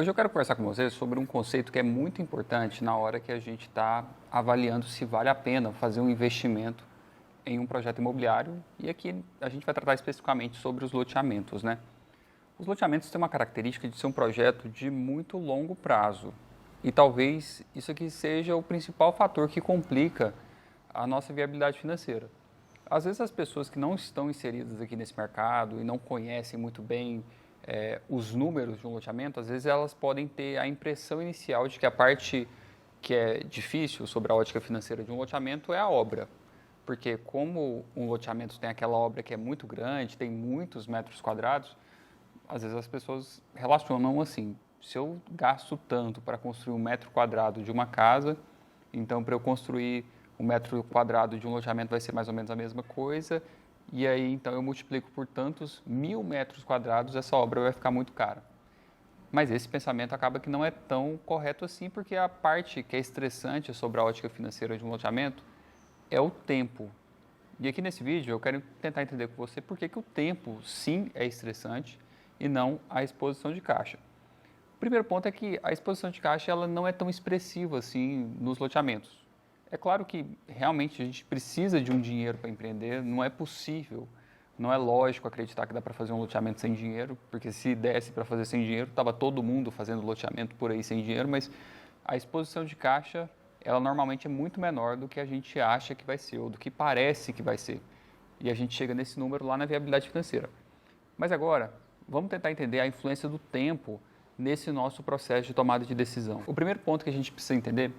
Hoje eu quero conversar com vocês sobre um conceito que é muito importante na hora que a gente está avaliando se vale a pena fazer um investimento em um projeto imobiliário, e aqui a gente vai tratar especificamente sobre os loteamentos, né? Os loteamentos têm uma característica de ser um projeto de muito longo prazo, e talvez isso aqui seja o principal fator que complica a nossa viabilidade financeira. Às vezes as pessoas que não estão inseridas aqui nesse mercado e não conhecem muito bem os números de um loteamento, às vezes elas podem ter a impressão inicial de que a parte que é difícil sobre a ótica financeira de um loteamento é a obra. Porque como um loteamento tem aquela obra que é muito grande, tem muitos metros quadrados, às vezes as pessoas relacionam assim: se eu gasto tanto para construir um metro quadrado de uma casa, então para eu construir um metro quadrado de um loteamento vai ser mais ou menos a mesma coisa, e aí então eu multiplico por tantos 1.000 metros quadrados, essa obra vai ficar muito cara. Mas esse pensamento acaba que não é tão correto assim, porque a parte que é estressante sobre a ótica financeira de um loteamento é o tempo. E aqui nesse vídeo eu quero tentar entender com você por que o tempo sim é estressante e não a exposição de caixa. O primeiro ponto é que a exposição de caixa ela não é tão expressiva assim nos loteamentos. É claro que realmente a gente precisa de um dinheiro para empreender, não é possível, não é lógico acreditar que dá para fazer um loteamento sem dinheiro, porque se desse para fazer sem dinheiro, estava todo mundo fazendo loteamento por aí sem dinheiro, mas a exposição de caixa, ela normalmente é muito menor do que a gente acha que vai ser, ou do que parece que vai ser. E a gente chega nesse número lá na viabilidade financeira. Mas agora, vamos tentar entender a influência do tempo nesse nosso processo de tomada de decisão. O primeiro ponto que a gente precisa entender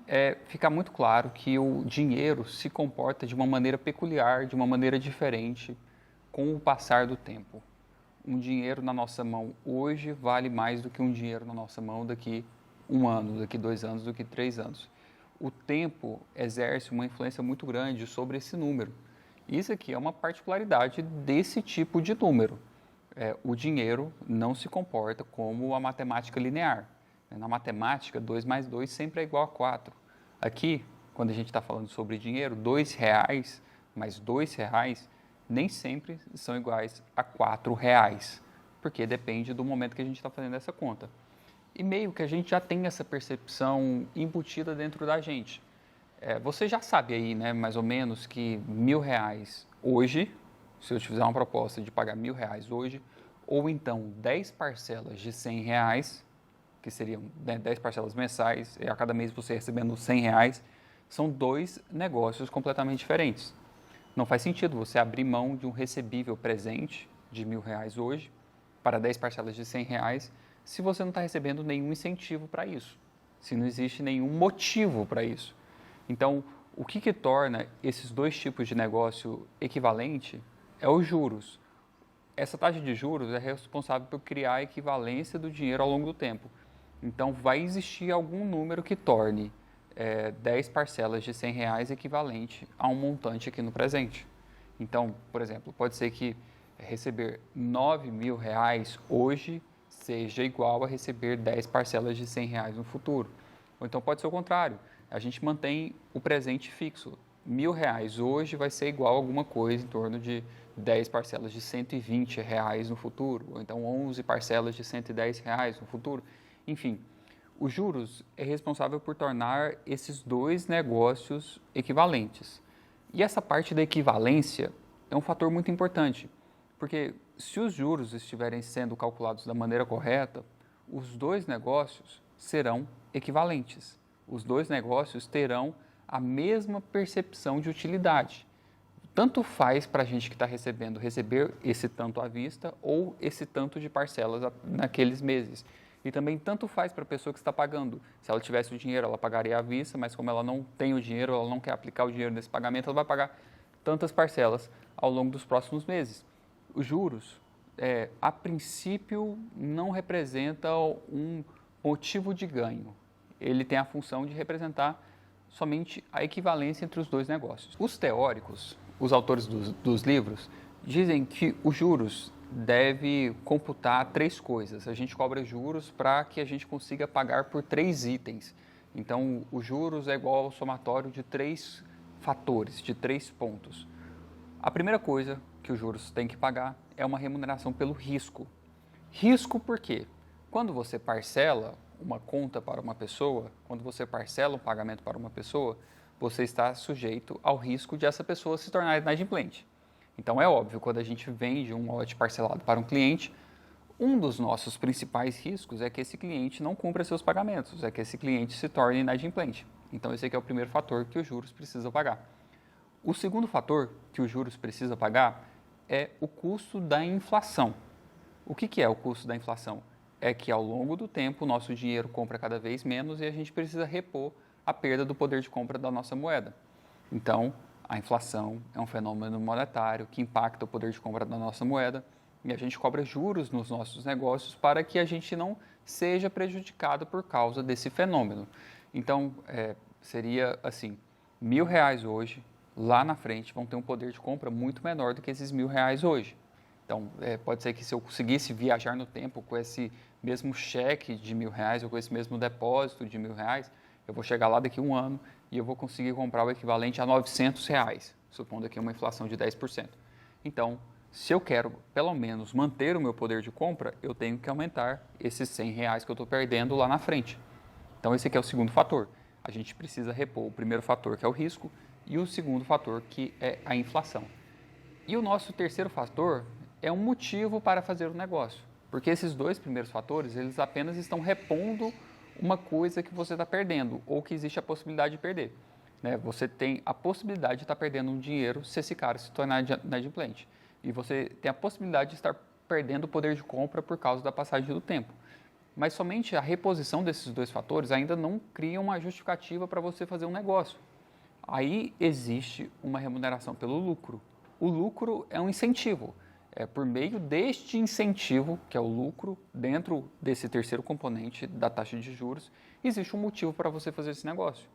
é ficar muito claro que o dinheiro se comporta de uma maneira peculiar, de uma maneira diferente com o passar do tempo. Um dinheiro na nossa mão hoje vale mais do que um dinheiro na nossa mão daqui 1 ano, daqui 2 anos, daqui 3 anos. O tempo exerce uma influência muito grande sobre esse número. Isso aqui é uma particularidade desse tipo de número. O dinheiro não se comporta como a matemática linear. Na matemática, 2 mais 2 sempre é igual a 4. Aqui, quando a gente está falando sobre dinheiro, R$ 2 mais R$ 2 nem sempre são iguais a R$ 4, porque depende do momento que a gente está fazendo essa conta. E meio que a gente já tem essa percepção embutida dentro da gente. Você já sabe aí, né, mais ou menos, que R$ 1.000 hoje, se eu te fizer uma proposta de pagar R$ 1.000 hoje, ou então 10 parcelas de R$ 100, que seriam 10 parcelas mensais, e a cada mês você recebendo R$ 100, são dois negócios completamente diferentes. Não faz sentido você abrir mão de um recebível presente de R$ 1.000 hoje para 10 parcelas de R$ 100 se você não está recebendo nenhum incentivo para isso, se não existe nenhum motivo para isso. Então, o que torna esses dois tipos de negócio equivalente é os juros. Essa taxa de juros é responsável por criar a equivalência do dinheiro ao longo do tempo. Então, vai existir algum número que torne 10 parcelas de R$ 100 equivalente a um montante aqui no presente. Então, por exemplo, pode ser que receber R$ 9.000 hoje seja igual a receber 10 parcelas de R$ 100 no futuro. Ou então pode ser o contrário, a gente mantém o presente fixo. R$ 1.000 hoje vai ser igual a alguma coisa em torno de 10 parcelas de R$ 120 no futuro, ou então 11 parcelas de R$ 110 no futuro. Enfim, os juros é responsável por tornar esses dois negócios equivalentes. E essa parte da equivalência é um fator muito importante, porque se os juros estiverem sendo calculados da maneira correta, os dois negócios serão equivalentes. Os dois negócios terão a mesma percepção de utilidade. Tanto faz para a gente que está recebendo receber esse tanto à vista ou esse tanto de parcelas naqueles meses. E também tanto faz para a pessoa que está pagando. Se ela tivesse o dinheiro, ela pagaria à vista, mas como ela não tem o dinheiro, ela não quer aplicar o dinheiro nesse pagamento, ela vai pagar tantas parcelas ao longo dos próximos meses. Os juros, a princípio, não representam um motivo de ganho. Ele tem a função de representar somente a equivalência entre os dois negócios. Os teóricos, os autores dos livros, dizem que os juros deve computar 3 coisas. A gente cobra juros para que a gente consiga pagar por 3 itens. Então, os juros é igual ao somatório de 3 fatores, de 3 pontos. A primeira coisa que os juros têm que pagar é uma remuneração pelo risco. Risco por quê? Quando você parcela uma conta para uma pessoa, quando você parcela um pagamento para uma pessoa, você está sujeito ao risco de essa pessoa se tornar inadimplente. Então é óbvio, quando a gente vende um lote parcelado para um cliente, um dos nossos principais riscos é que esse cliente não cumpra seus pagamentos, é que esse cliente se torne inadimplente. Então esse aqui é o primeiro fator que os juros precisam pagar. O segundo fator que os juros precisam pagar é o custo da inflação. O que é o custo da inflação? É que ao longo do tempo o nosso dinheiro compra cada vez menos e a gente precisa repor a perda do poder de compra da nossa moeda. Então, a inflação é um fenômeno monetário que impacta o poder de compra da nossa moeda e a gente cobra juros nos nossos negócios para que a gente não seja prejudicado por causa desse fenômeno. Então, seria assim, R$1.000 hoje, lá na frente vão ter um poder de compra muito menor do que esses R$1.000 hoje. Então, pode ser que se eu conseguisse viajar no tempo com esse mesmo cheque de R$1.000 ou com esse mesmo depósito de R$1.000, eu vou chegar lá daqui a um ano e eu vou conseguir comprar o equivalente a R$900, supondo aqui uma inflação de 10%. Então, se eu quero, pelo menos, manter o meu poder de compra, eu tenho que aumentar esses R$100 que eu estou perdendo lá na frente. Então, esse aqui é o segundo fator. A gente precisa repor o primeiro fator, que é o risco, e o segundo fator, que é a inflação. E o nosso terceiro fator é um motivo para fazer o negócio, porque esses dois primeiros fatores, eles apenas estão repondo uma coisa que você está perdendo ou que existe a possibilidade de perder. Né? Você tem a possibilidade de estar perdendo um dinheiro se esse cara se tornar inadimplente. E você tem a possibilidade de estar perdendo o poder de compra por causa da passagem do tempo. Mas somente a reposição desses dois fatores ainda não cria uma justificativa para você fazer um negócio. Aí existe uma remuneração pelo lucro. O lucro é um incentivo. É por meio deste incentivo, que é o lucro, dentro desse terceiro componente da taxa de juros, existe um motivo para você fazer esse negócio.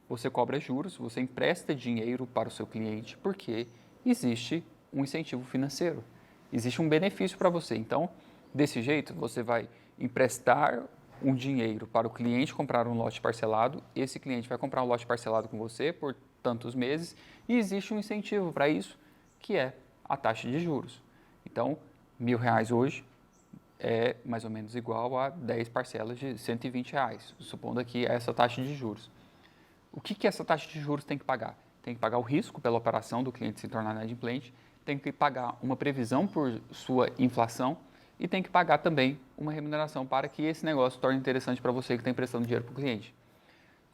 Você cobra juros, você empresta dinheiro para o seu cliente, porque existe um incentivo financeiro, existe um benefício para você. Então, desse jeito, você vai emprestar um dinheiro para o cliente comprar um lote parcelado, esse cliente vai comprar um lote parcelado com você por tantos meses e existe um incentivo para isso, que é a taxa de juros. Então, R$1.000 hoje é mais ou menos igual a 10 parcelas de R$120, supondo aqui essa taxa de juros. O que essa taxa de juros tem que pagar? Tem que pagar o risco pela operação do cliente se tornar inadimplente, tem que pagar uma previsão por sua inflação e tem que pagar também uma remuneração para que esse negócio torne interessante para você que está emprestando dinheiro para o cliente.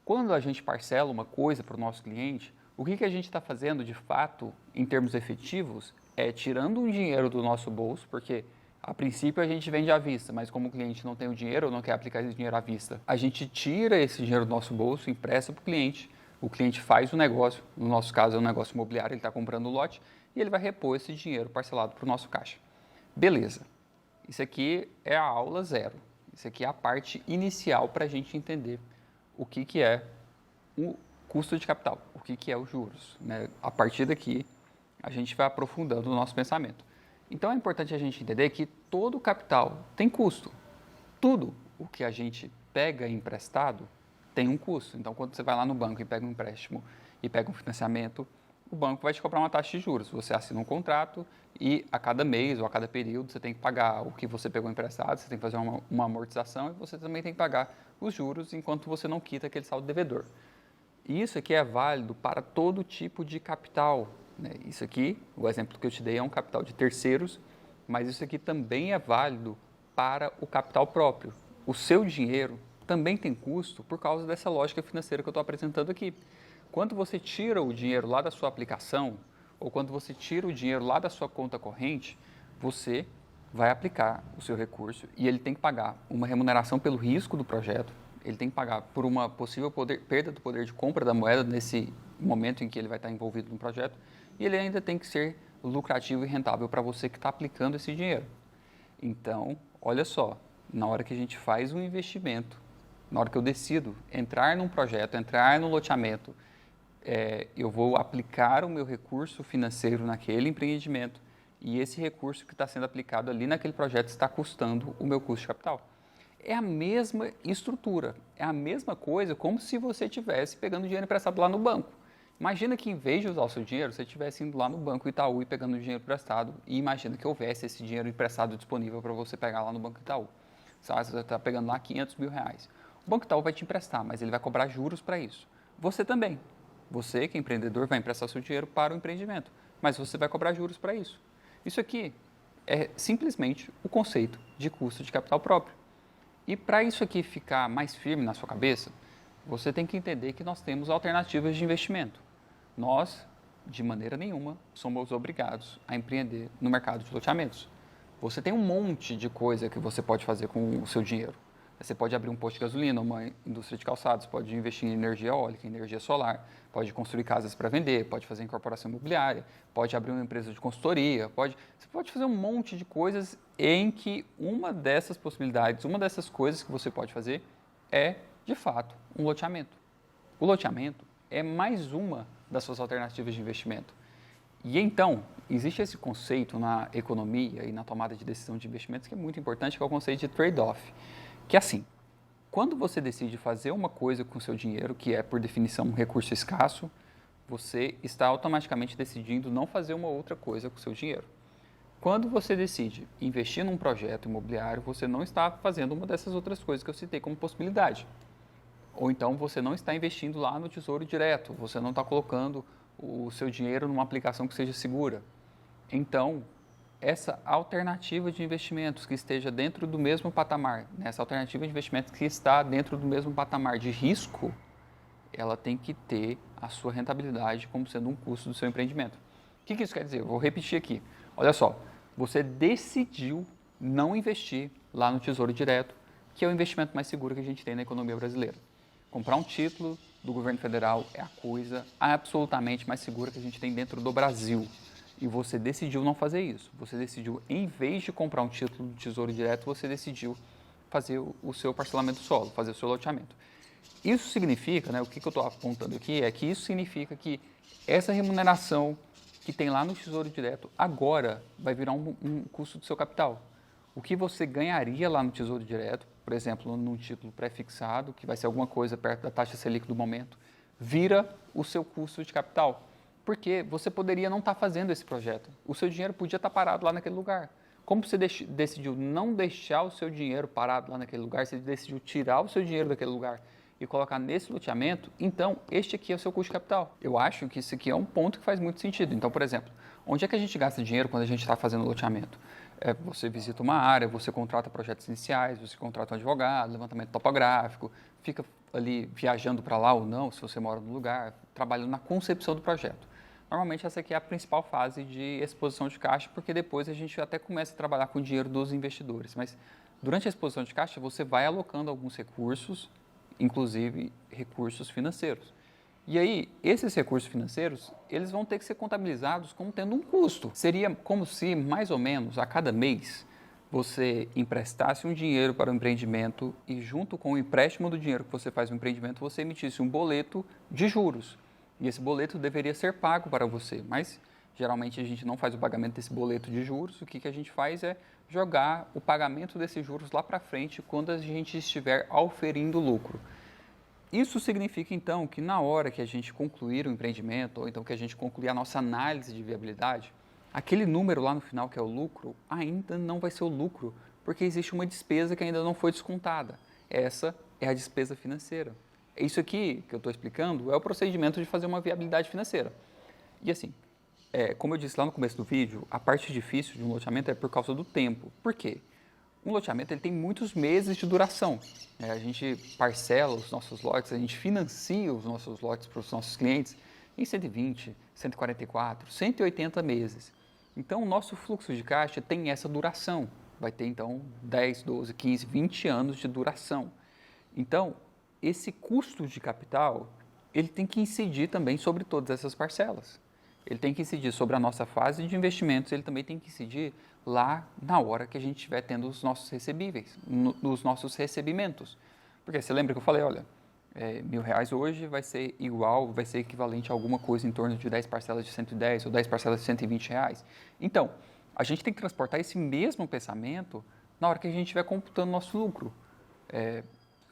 Quando a gente parcela uma coisa para o nosso cliente, o que a gente está fazendo de fato, em termos efetivos, é tirando um dinheiro do nosso bolso, porque a princípio a gente vende à vista, mas como o cliente não tem o dinheiro ou não quer aplicar esse dinheiro à vista, a gente tira esse dinheiro do nosso bolso, empresta para o cliente faz o negócio, no nosso caso é um negócio imobiliário, ele está comprando o lote e ele vai repor esse dinheiro parcelado para o nosso caixa. Beleza, isso aqui é a aula zero, isso aqui é a parte inicial para a gente entender o que é o custo de capital, o que é os juros. Né? A partir daqui, a gente vai aprofundando o nosso pensamento. Então, é importante a gente entender que todo capital tem custo. Tudo o que a gente pega emprestado tem um custo. Então, quando você vai lá no banco e pega um empréstimo e pega um financiamento, o banco vai te cobrar uma taxa de juros. Você assina um contrato e a cada mês ou a cada período você tem que pagar o que você pegou emprestado, você tem que fazer uma amortização e você também tem que pagar os juros enquanto você não quita aquele saldo devedor. E isso aqui é válido para todo tipo de capital. Né? Isso aqui, o exemplo que eu te dei é um capital de terceiros, mas isso aqui também é válido para o capital próprio. O seu dinheiro também tem custo por causa dessa lógica financeira que eu estou apresentando aqui. Quando você tira o dinheiro lá da sua aplicação, ou quando você tira o dinheiro lá da sua conta corrente, você vai aplicar o seu recurso e ele tem que pagar uma remuneração pelo risco do projeto, ele tem que pagar por uma possível perda do poder de compra da moeda nesse momento em que ele vai estar envolvido no projeto, e ele ainda tem que ser lucrativo e rentável para você que está aplicando esse dinheiro. Então, olha só, na hora que a gente faz um investimento, na hora que eu decido entrar num projeto, entrar no loteamento, eu vou aplicar o meu recurso financeiro naquele empreendimento e esse recurso que está sendo aplicado ali naquele projeto está custando o meu custo de capital. É a mesma estrutura, é a mesma coisa como se você estivesse pegando dinheiro emprestado lá no banco. Imagina que em vez de usar o seu dinheiro, você estivesse indo lá no Banco Itaú e pegando dinheiro emprestado e imagina que houvesse esse dinheiro emprestado disponível para você pegar lá no Banco Itaú. Você está pegando lá 500 mil reais. O Banco Itaú vai te emprestar, mas ele vai cobrar juros para isso. Você também. Você, que é empreendedor, vai emprestar seu dinheiro para o empreendimento, mas você vai cobrar juros para isso. Isso aqui é simplesmente o conceito de custo de capital próprio. E para isso aqui ficar mais firme na sua cabeça, você tem que entender que nós temos alternativas de investimento. Nós, de maneira nenhuma, somos obrigados a empreender no mercado de loteamentos. Você tem um monte de coisa que você pode fazer com o seu dinheiro. Você pode abrir um posto de gasolina, uma indústria de calçados, pode investir em energia eólica, energia solar, pode construir casas para vender, pode fazer incorporação imobiliária, pode abrir uma empresa de consultoria, você pode fazer um monte de coisas em que uma dessas possibilidades, uma dessas coisas que você pode fazer é, de fato, um loteamento. O loteamento é mais uma das suas alternativas de investimento. E então, existe esse conceito na economia e na tomada de decisão de investimentos que é muito importante, que é o conceito de trade-off. Que é assim, quando você decide fazer uma coisa com o seu dinheiro, que é, por definição, um recurso escasso, você está automaticamente decidindo não fazer uma outra coisa com o seu dinheiro. Quando você decide investir num projeto imobiliário, você não está fazendo uma dessas outras coisas que eu citei como possibilidade. Ou então você não está investindo lá no Tesouro Direto, você não está colocando o seu dinheiro numa aplicação que seja segura. Então, essa alternativa de investimentos que esteja dentro do mesmo patamar, essa alternativa de investimentos que está dentro do mesmo patamar de risco, ela tem que ter a sua rentabilidade como sendo um custo do seu empreendimento. O que isso quer dizer? Eu vou repetir aqui. Olha só, você decidiu não investir lá no Tesouro Direto, que é o investimento mais seguro que a gente tem na economia brasileira. Comprar um título do governo federal é a coisa absolutamente mais segura que a gente tem dentro do Brasil. E você decidiu não fazer isso. Você decidiu, em vez de comprar um título do Tesouro Direto, você decidiu fazer o seu parcelamento solo, fazer o seu loteamento. Isso significa, o que eu estou apontando aqui, é que isso significa que essa remuneração que tem lá no Tesouro Direto agora vai virar um custo do seu capital. O que você ganharia lá no Tesouro Direto, por exemplo, num título pré-fixado, que vai ser alguma coisa perto da taxa Selic do momento, vira o seu custo de capital. Porque você poderia não estar fazendo esse projeto. O seu dinheiro podia estar parado lá naquele lugar. Como você decidiu não deixar o seu dinheiro parado lá naquele lugar, você decidiu tirar o seu dinheiro daquele lugar e colocar nesse loteamento, então este aqui é o seu custo de capital. Eu acho que isso aqui é um ponto que faz muito sentido. Então, por exemplo, onde é que a gente gasta dinheiro quando a gente está fazendo loteamento? Você visita uma área, você contrata projetos iniciais, você contrata um advogado, levantamento topográfico, fica ali viajando para lá ou não, se você mora no lugar, trabalhando na concepção do projeto. Normalmente essa aqui é a principal fase de exposição de caixa, porque depois a gente até começa a trabalhar com o dinheiro dos investidores. Mas durante a exposição de caixa, você vai alocando alguns recursos, inclusive recursos financeiros. E aí, esses recursos financeiros, eles vão ter que ser contabilizados como tendo um custo. Seria como se, mais ou menos, a cada mês, você emprestasse um dinheiro para o empreendimento e, junto com o empréstimo do dinheiro que você faz no empreendimento, você emitisse um boleto de juros. E esse boleto deveria ser pago para você, mas geralmente a gente não faz o pagamento desse boleto de juros. O que a gente faz é jogar o pagamento desses juros lá para frente quando a gente estiver auferindo lucro. Isso significa, então, que na hora que a gente concluir o empreendimento, ou então que a gente concluir a nossa análise de viabilidade, aquele número lá no final, que é o lucro, ainda não vai ser o lucro, porque existe uma despesa que ainda não foi descontada. Essa é a despesa financeira. Isso aqui que eu estou explicando é o procedimento de fazer uma viabilidade financeira. E assim, como eu disse lá no começo do vídeo, a parte difícil de um loteamento é por causa do tempo. Por quê? Um loteamento ele tem muitos meses de duração. A gente parcela os nossos lotes, a gente financia os nossos lotes para os nossos clientes em 120, 144, 180 meses. Então, o nosso fluxo de caixa tem essa duração. Vai ter, então, 10, 12, 15, 20 anos de duração. Então, esse custo de capital, ele tem que incidir também sobre todas essas parcelas. Ele tem que incidir sobre a nossa fase de investimentos, ele também tem que incidir lá na hora que a gente estiver tendo os nossos recebíveis, nos nossos recebimentos. Porque você lembra que eu falei, olha, R$1.000 hoje vai ser igual, vai ser equivalente a alguma coisa em torno de 10 parcelas de 110 ou 10 parcelas de R$120. Então, a gente tem que transportar esse mesmo pensamento na hora que a gente estiver computando nosso lucro.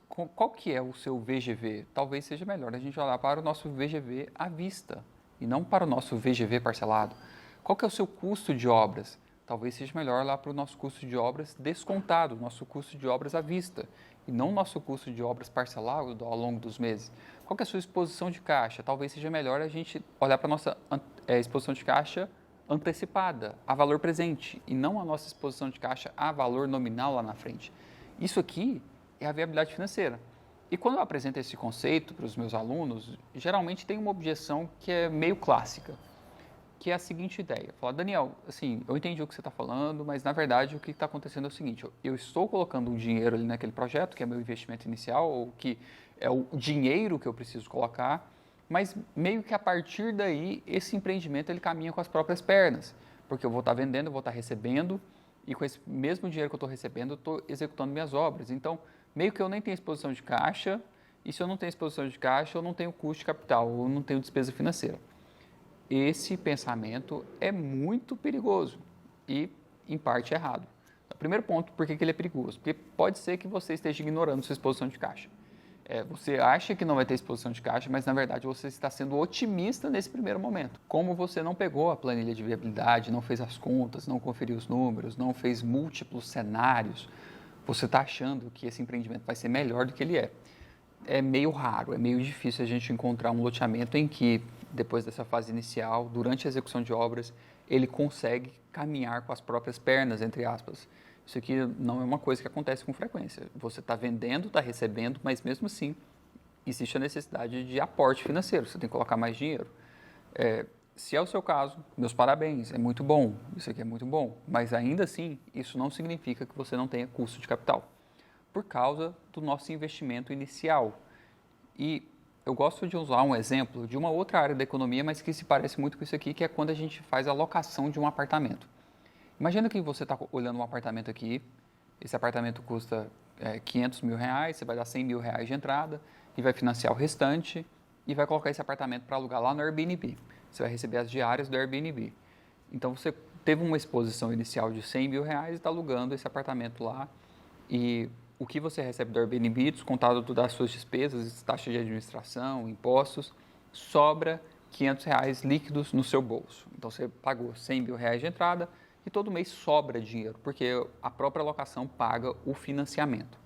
Qual que é o seu VGV? Talvez seja melhor a gente olhar para o nosso VGV à vista e não para o nosso VGV parcelado. Qual que é o seu custo de obras? talvez seja melhor lá para o nosso custo de obras descontado, nosso custo de obras à vista, e não nosso custo de obras parcelado ao longo dos meses. Qual que é a sua exposição de caixa? Talvez seja melhor a gente olhar para a nossa exposição de caixa antecipada, a valor presente, e não a nossa exposição de caixa a valor nominal lá na frente. Isso aqui é a viabilidade financeira. E quando eu apresento esse conceito para os meus alunos, geralmente tem uma objeção que é meio clássica, que é a seguinte ideia. Falar, Daniel, assim, eu entendi o que você está falando, mas na verdade o que está acontecendo é o seguinte, eu estou colocando um dinheiro ali naquele projeto, que é meu investimento inicial, ou que é o dinheiro que eu preciso colocar, mas meio que a partir daí esse empreendimento ele caminha com as próprias pernas, porque eu vou estar vendendo, eu vou estar recebendo, e com esse mesmo dinheiro que eu estou recebendo, eu estou executando minhas obras. Então, meio que eu nem tenho exposição de caixa, e se eu não tenho exposição de caixa, eu não tenho custo de capital, eu não tenho despesa financeira. Esse pensamento é muito perigoso e, em parte, errado. O primeiro ponto, por que ele é perigoso? Porque pode ser que você esteja ignorando sua exposição de caixa. Você acha que não vai ter exposição de caixa, mas, na verdade, você está sendo otimista nesse primeiro momento. Como você não pegou a planilha de viabilidade, não fez as contas, não conferiu os números, não fez múltiplos cenários, você está achando que esse empreendimento vai ser melhor do que ele é. É meio raro, é meio difícil a gente encontrar um loteamento em que, depois dessa fase inicial, durante a execução de obras, ele consegue caminhar com as próprias pernas, entre aspas. Isso aqui não é uma coisa que acontece com frequência. Você está vendendo, está recebendo, mas mesmo assim existe a necessidade de aporte financeiro, você tem que colocar mais dinheiro. Se é o seu caso, meus parabéns, é muito bom, isso aqui é muito bom, mas ainda assim isso não significa que você não tenha custo de capital, por causa do nosso investimento inicial. E eu gosto de usar um exemplo de uma outra área da economia, mas que se parece muito com isso aqui, que é quando a gente faz a locação de um apartamento. Imagina que você está olhando um apartamento aqui, esse apartamento custa R$500 mil, você vai dar R$100 mil de entrada e vai financiar o restante e vai colocar esse apartamento para alugar lá no Airbnb. Você vai receber as diárias do Airbnb. Então você teve uma exposição inicial de R$100 mil e está alugando esse apartamento lá e o que você recebe do Airbnb, descontado das suas despesas, taxa de administração, impostos, sobra R$500 líquidos no seu bolso. Então você pagou R$100 mil de entrada e todo mês sobra dinheiro, porque a própria locação paga o financiamento.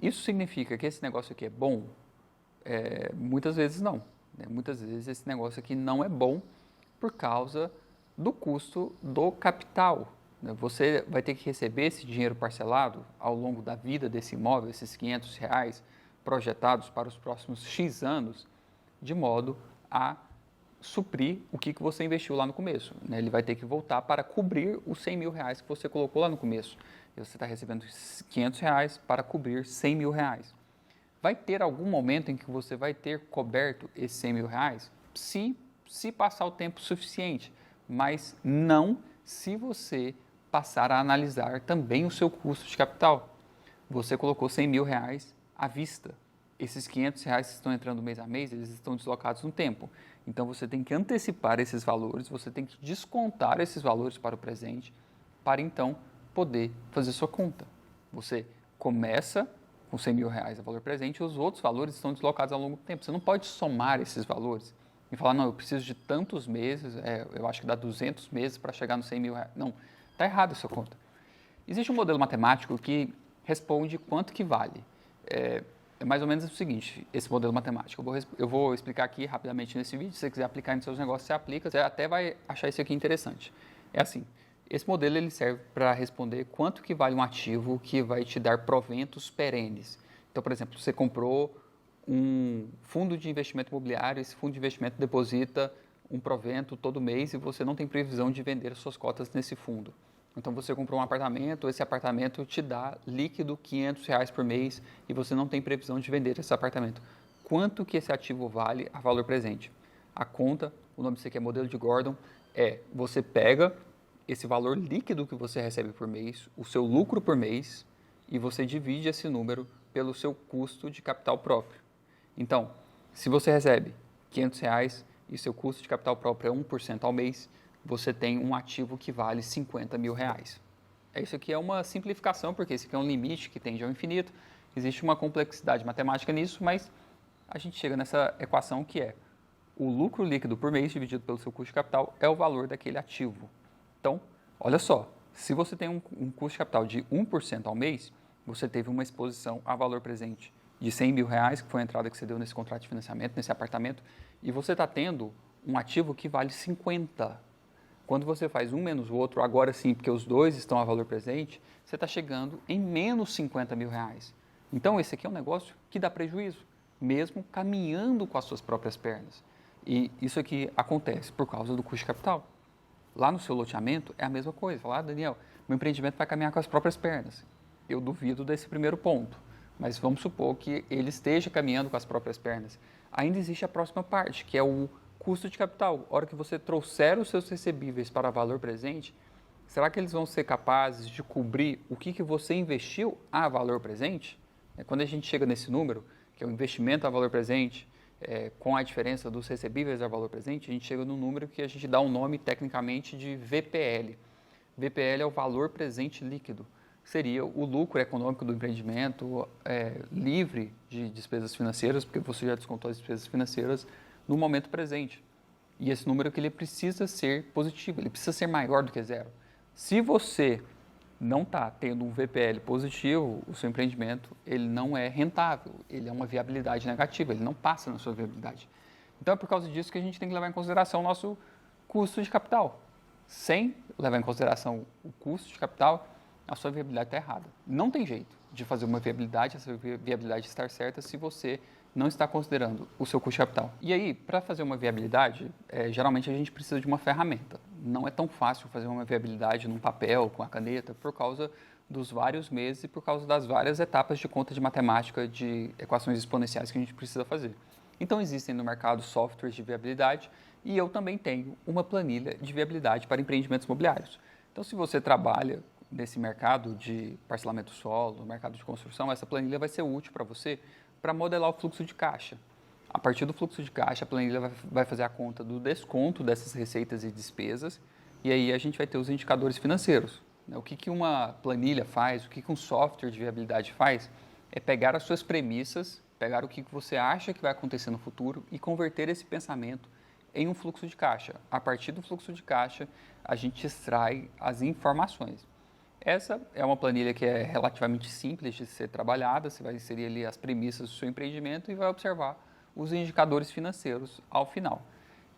Isso significa que esse negócio aqui é bom? Muitas vezes não. Muitas vezes esse negócio aqui não é bom por causa do custo do capital. Você vai ter que receber esse dinheiro parcelado ao longo da vida desse imóvel, esses R$500 projetados para os próximos X anos, de modo a suprir o que você investiu lá no começo. Ele vai ter que voltar para cobrir os R$100 mil que você colocou lá no começo. E você está recebendo R$500 para cobrir R$100 mil. Vai ter algum momento em que você vai ter coberto esses R$100 mil? Se passar o tempo suficiente, mas não se você passar a analisar também o seu custo de capital. Você colocou R$100 mil à vista. Esses R$500 que estão entrando mês a mês, eles estão deslocados no tempo. Então, você tem que antecipar esses valores, você tem que descontar esses valores para o presente, para então poder fazer sua conta. Você começa com R$100 mil a valor presente e os outros valores estão deslocados ao longo do tempo. Você não pode somar esses valores e falar, não, eu preciso de tantos meses, eu acho que dá 200 meses para chegar nos R$100 mil. Não, está errado a sua conta. Existe um modelo matemático que responde quanto que vale. É mais ou menos o seguinte, esse modelo matemático. Eu vou explicar aqui rapidamente nesse vídeo. Se você quiser aplicar nos seus negócios, você aplica. Você até vai achar isso aqui interessante. É assim, esse modelo ele serve para responder quanto que vale um ativo que vai te dar proventos perenes. Então, por exemplo, você comprou um fundo de investimento imobiliário, esse fundo de investimento deposita um provento todo mês e você não tem previsão de vender as suas cotas nesse fundo. Então, você comprou um apartamento, esse apartamento te dá líquido R$500 por mês e você não tem previsão de vender esse apartamento. Quanto que esse ativo vale a valor presente? A conta, o nome disso aqui é modelo de Gordon, você pega esse valor líquido que você recebe por mês, o seu lucro por mês, e você divide esse número pelo seu custo de capital próprio. Então, se você recebe R$500 e seu custo de capital próprio é 1% ao mês, você tem um ativo que vale R$50 mil. Isso aqui é uma simplificação, porque esse aqui é um limite que tende ao infinito. Existe uma complexidade matemática nisso, mas a gente chega nessa equação que é o lucro líquido por mês dividido pelo seu custo de capital é o valor daquele ativo. Então, Olha só, se você tem um custo de capital de 1% ao mês, você teve uma exposição a valor presente de R$ 100.000, que foi a entrada que você deu nesse contrato de financiamento, nesse apartamento, e você está tendo um ativo que vale 50. Quando você faz um menos o outro, agora sim, porque os dois estão a valor presente, você está chegando em menos R$ 50.000. Então, esse aqui é um negócio que dá prejuízo, mesmo caminhando com as suas próprias pernas. E isso aqui acontece por causa do custo de capital. Lá no seu loteamento é a mesma coisa. Falar, Daniel, meu empreendimento vai caminhar com as próprias pernas. Eu duvido desse primeiro ponto, mas vamos supor que ele esteja caminhando com as próprias pernas. Ainda existe a próxima parte, que é o custo de capital. A hora que você trouxer os seus recebíveis para valor presente, será que eles vão ser capazes de cobrir o que você investiu a valor presente? Quando a gente chega nesse número, que é o investimento a valor presente, com a diferença dos recebíveis a valor presente, a gente chega no número que a gente dá um nome tecnicamente de VPL. VPL é o valor presente líquido. Seria o lucro econômico do empreendimento livre de despesas financeiras, porque você já descontou as despesas financeiras no momento presente. E esse número que ele precisa ser positivo, ele precisa ser maior do que zero. Se você não está tendo um VPL positivo, o seu empreendimento ele não é rentável, ele é uma viabilidade negativa, ele não passa na sua viabilidade. Então é por causa disso que a gente tem que levar em consideração o nosso custo de capital. Sem levar em consideração o custo de capital, a sua viabilidade está errada. Não tem jeito de fazer uma viabilidade, essa viabilidade estar certa se você não está considerando o seu custo de capital. E aí, para fazer uma viabilidade, geralmente a gente precisa de uma ferramenta. Não é tão fácil fazer uma viabilidade num papel, com a caneta, por causa dos vários meses e por causa das várias etapas de conta de matemática de equações exponenciais que a gente precisa fazer. Então, existem no mercado softwares de viabilidade e eu também tenho uma planilha de viabilidade para empreendimentos imobiliários. Então, se você trabalha nesse mercado de parcelamento solo, no mercado de construção, essa planilha vai ser útil para você para modelar o fluxo de caixa. A partir do fluxo de caixa, a planilha vai fazer a conta do desconto dessas receitas e despesas, e aí a gente vai ter os indicadores financeiros. O que uma planilha faz, o que um software de viabilidade faz, é pegar as suas premissas, pegar o que você acha que vai acontecer no futuro e converter esse pensamento em um fluxo de caixa. A partir do fluxo de caixa, a gente extrai as informações. Essa é uma planilha que é relativamente simples de ser trabalhada, você vai inserir ali as premissas do seu empreendimento e vai observar os indicadores financeiros ao final.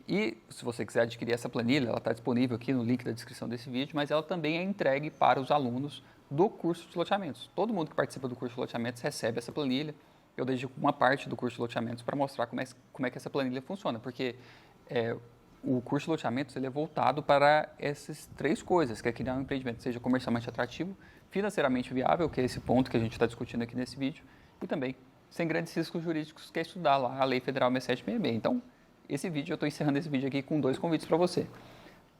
E se você quiser adquirir essa planilha, ela está disponível aqui no link da descrição desse vídeo, mas ela também é entregue para os alunos do curso de loteamentos. Todo mundo que participa do curso de loteamentos recebe essa planilha. Eu dedico uma parte do curso de loteamentos para mostrar como é que essa planilha funciona, porque o curso de loteamentos ele é voltado para essas três coisas, que é criar um empreendimento que seja comercialmente atrativo, financeiramente viável, que é esse ponto que a gente está discutindo aqui nesse vídeo, e também sem grandes riscos jurídicos, que é estudar lá a Lei Federal 6766. Então, eu estou encerrando esse vídeo aqui com 2 convites para você.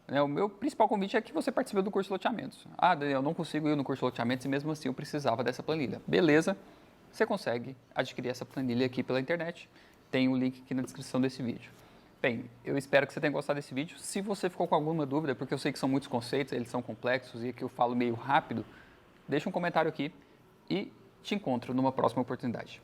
O meu principal convite é que você participe do curso de loteamentos. Ah, Daniel, eu não consigo ir no curso de loteamentos e mesmo assim eu precisava dessa planilha. Beleza, você consegue adquirir essa planilha aqui pela internet. Tem o link aqui na descrição desse vídeo. Bem, eu espero que você tenha gostado desse vídeo. Se você ficou com alguma dúvida, porque eu sei que são muitos conceitos, eles são complexos e aqui eu falo meio rápido, deixa um comentário aqui e te encontro numa próxima oportunidade.